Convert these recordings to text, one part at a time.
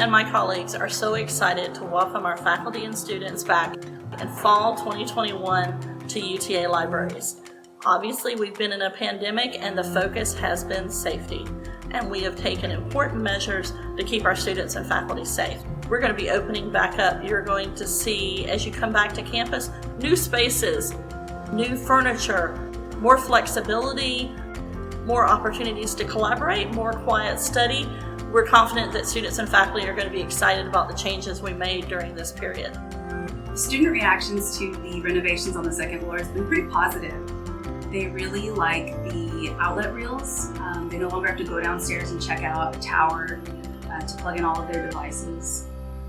and my colleagues are so excited to welcome our faculty and students back in fall 2021 to UTA Libraries. Obviously, we've been in a pandemic and the focus has been safety, and we have taken important measures to keep our students and faculty safe. We're going to be opening back up. You're going to see, as you come back to campus, new spaces, new furniture, more flexibility, more opportunities to collaborate, more quiet study. We're confident that students and faculty are going to be excited about the changes we made during this period. Student reactions to the renovations on the second floor has been pretty positive. They really like the outlet reels. They no longer have to go downstairs and check out a tower to plug in all of their devices.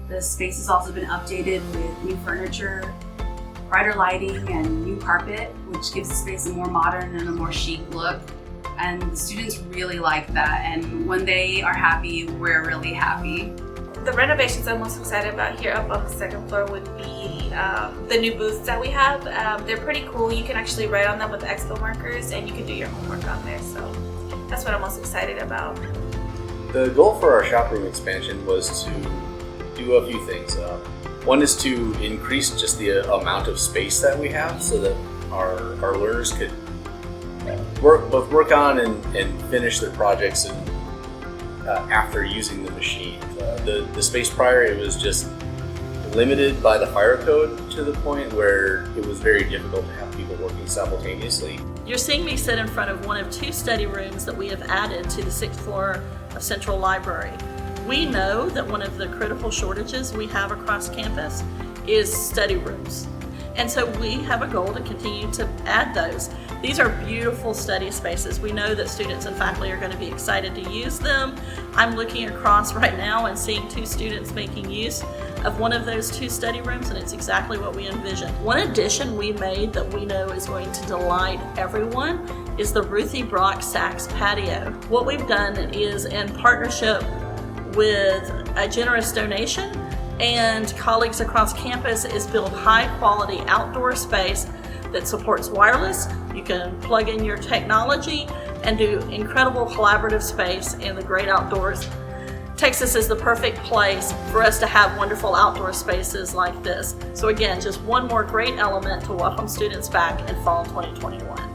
The space has also been updated with new furniture, brighter lighting, and new carpet, which gives the space a more modern and a more chic look. And the students really like that, and when they are happy, we're really happy. The renovations I'm most excited about here up on the second floor would be the new booths that we have. They're pretty cool. You can actually write on them with expo markers and you can do your homework on there. So that's what I'm most excited about. The goal for our shop room expansion was to do a few things. One is to increase just the amount of space that we have so that our learners could both work on and finish their projects after using the machine. The space prior, it was just limited by the fire code to the point where it was very difficult to have people working simultaneously. You're seeing me sit in front of one of two study rooms that we have added to the 6th floor of Central Library. We know that one of the critical shortages we have across campus is study rooms. And so we have a goal to continue to add those. These are beautiful study spaces. We know that students and faculty are going to be excited to use them. I'm looking across right now and seeing two students making use of one of those two study rooms, and it's exactly what we envisioned. One addition we made that we know is going to delight everyone is the Ruthie Brock-Saxe Patio. What we've done is, in partnership with a generous donation and colleagues across campus, is build high quality outdoor space that supports wireless. You can plug in your technology and do incredible collaborative space in the great outdoors. Texas is the perfect place for us to have wonderful outdoor spaces like this. So again, just one more great element to welcome students back in fall 2021.